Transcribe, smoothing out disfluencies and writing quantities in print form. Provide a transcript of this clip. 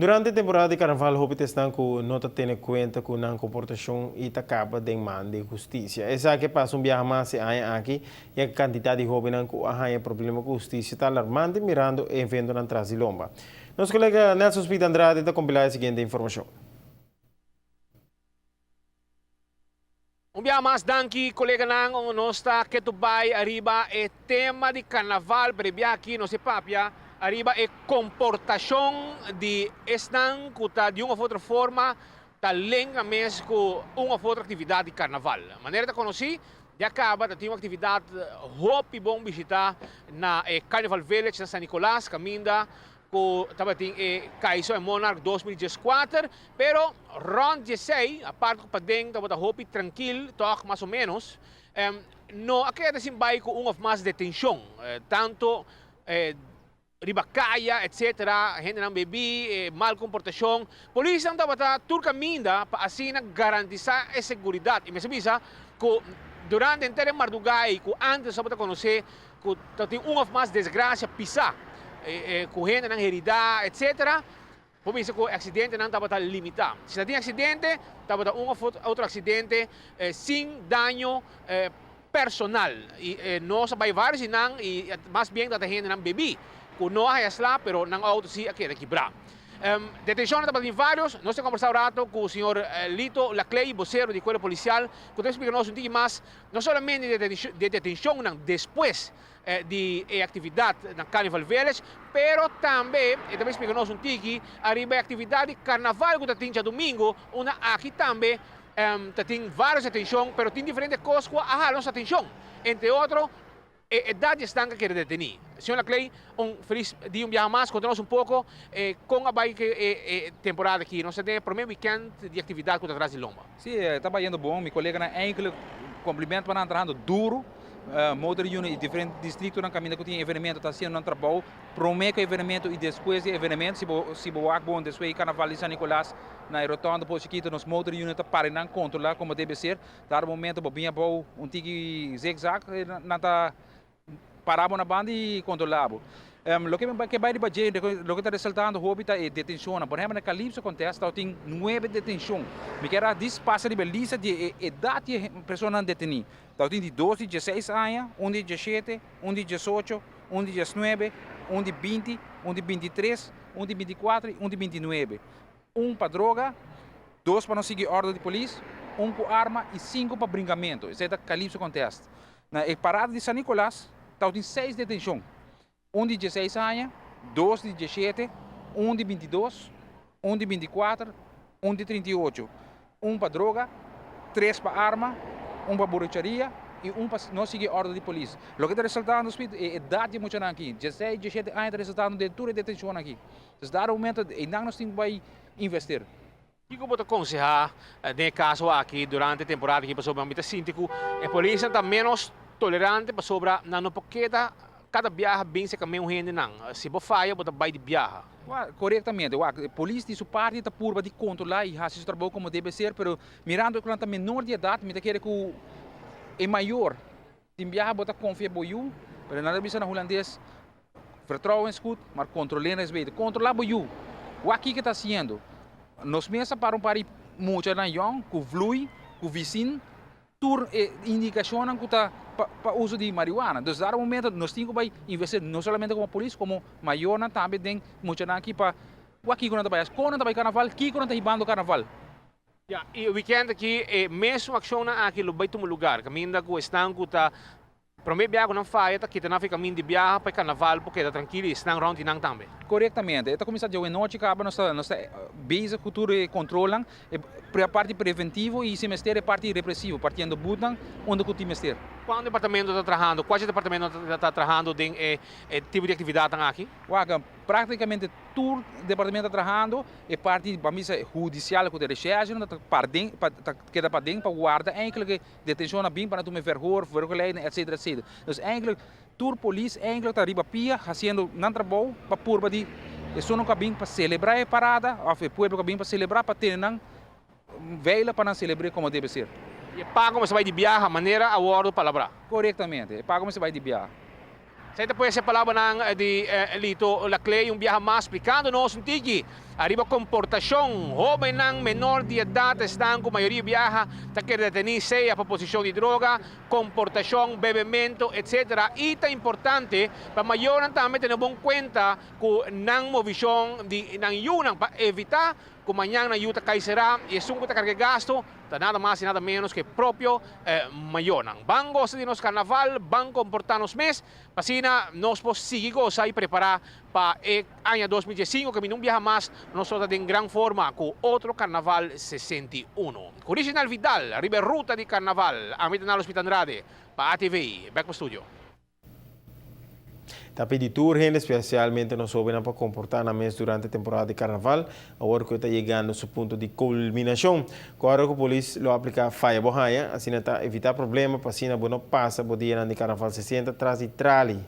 Durante a temporada de carnaval, houve estão com nota tendo conta com a comportação e acaba de man de justiça. Essa que passa viaje mais aqui e a quantidade de jovens que arranha problema com justiça está alarmante mirando e evento na Trasilomba. Nosso colega Nelson Speed Andrade está compilar a seguinte informação. Dia mas danki colega nang nosta ketubay arriba e tema de carnaval previa aqui no Sepapia arriba e comportação de estão kuta de uma outra forma ta lenga mes com uma outra atividade de carnaval. A maneira de conhecer de acaba de ter uma atividade hope bom visitar na Carnival Village na San Nicolás, caminda ko tabating kaiso Monarch 2014, pero round 16, aparte pa ding tabata hopi tranquil, toque mais ou menos, no aqui simbay ko of mas detenção, tanto ribacaya, etc., gente não bebi, mal comportação, polícia não tabata turca minda pa assim garantizar a segurança. E me sabisa ko durante inteiro mardugay ko antes sabata conhecer ko tating of mas desgraça pisar correndo na herida, etc. Por isso que o acidente não estava limitado. Se tem acidente, estava outro acidente sem dano personal. E nós sabemos vários não e mais bem da gente não bebi. Que não é lá, pero não auto sim aqui quebrar. Detenção estava em vários. Nós temos conversado rato com o senhor Lito Lacley, vocero de Corpo Policial, que nos explica um pouco mais, não somente de detenção, não, depois de atividade na Carnival Village, pero também, e também explicamos um tiki, arriba a atividade carnaval que tem já domingo, uma aqui também tem várias atenção, pero tem diferentes coisas que a nossa atenção. Entre outros, idade estanca que detenir. Senhor Lacley, feliz dia viaje mais, conta-nos um pouco com a temporada aqui. Nós temos o primeiro weekend de atividade que está atrás de Lomba. Sim, está indo bom. Meu colega na enkele cumprimento para trabalhando duro. Motor unit diferente distrito na caminho que tem evento está sendo um trabalho promete o evento e depois do evento se boa bom depois carnaval de San Nicolás na rotonda por chiquito nos motor unit para não controlar como deve ser dar momento bobinha bom tiki zigzag nada paramos na banda e controlamos. Lo que vai de baixo, lo que está resultando hobby é detenção. Por exemplo, na Calypso contesta tem 9 detenções. Me quero dispassa de beleza de idade de pessoas detenidas. Então tem de 12, 16 anos, um de 17, um de 18, um de 19, um de 20, um de 23, um de 24 e um de 29. Um para droga, 2 para não seguir ordem de polícia, 1 com arma e 5 para brincamento. Isso é da Calypso contesta. Na parada de San Nicolás, então tem 6 detenções. Um de 16 anos, 2 de 17, um de 22, um de 24, um de 38. Um para droga, 3 para arma, um para borracharia e um para não seguir ordem de polícia. O que está resultando é a idade muito aqui. 16, 17 anos está resultando de toda a detenção aqui. Então, dar aumento e não nós temos que investir. O que você aconselhar nesse caso aqui durante a temporada que passou no âmbito síndico? A polícia está menos tolerante para sobre não poqueta cada viagem bem se caminha gente não. Se você falha, você vai de viagem. Corretamente. A polícia tem sua parte está pura de controlar e fazer seu trabalho como deve ser, mas mirando que é menor de idade, me quer que é maior. Tem viagem você confia em você, mas nada bisa na holandês. Vertrouwen is goed, maar controleren is beter. Controlar você. O que está fazendo? Nós mesmos para muito na jong, com flui, com vizinho, tur indicação que está para uso de marihuana. Então, dar momento, nós temos que investir não somente como polícia, como maior também tem muito aqui para o aqui quando trabalha, quando trabalha carnaval, aqui quando está ribando carnaval. Ja, e o weekend aqui é mesmo ação aqui no baito lugar, caminho com estanco tá prometo viajar não faz, tá que tá na fica caminho de viajar para carnaval porque tá tranquilo, estão round e não também. Corretamente. Está começando a noite que nós base cultura e controlam a parte preventiva e semestre a parte repressiva, partindo butan onde o semestre. Qual departamento está trabalhando? Qual departamento está trabalhando em tipo de atividade aqui? Praticamente todo o departamento está trabalhando e parte da missa judicial que está recherche, queda para dentro para guardar, eigenlijk detenção bem para tu me verhoor, vergelijden, etc. etc. Dus eigenlijk tour polícia eigenlijk está riba pia, fazendo não trabalho para purba de isso não cabim para celebrar a parada, ou o povo cabim para celebrar para ter não veila para não celebrar como deve ser. E paga como você vai de viagem, a maneira a hora para palavra. Corretamente, paga como você vai de viagem. Sa ito po sa palaban ng Lito Laclay, yung biyahe mas explicando-nos um tigi. Arriba comportasyong joven ng menor de edad están com maioria viaja ta que detenirse a proposición de droga, comportasyong, bebemento, etc. Ita importante pa mayoran tamit tinabong kwenta ku nang movisyong di nang yunang pa evita kumanyang na yuta kay sera e sungko ta karga gasto ta nada más y nada menos que propio mayonang. Bango sa dinos carnaval, bang comportanos mes, pasina nos po sigigo sa prepara pa año 2015 kami nung biyahe mas nosotros en gran forma con otro Carnaval 61. Original Vidal, River Ruta di Carnaval, Amit na Hospital Andrade, pa ATV, back po studio. Tapi di tour gente, especialmente nos joven para comportar na mes durante a temporada de carnaval, agora que está chegando seu ponto de culminação. Agora que a polícia lo aplica faia bohaya, assim está evitar problema, para assim não passa, o dia de carnaval 60 traz e trali.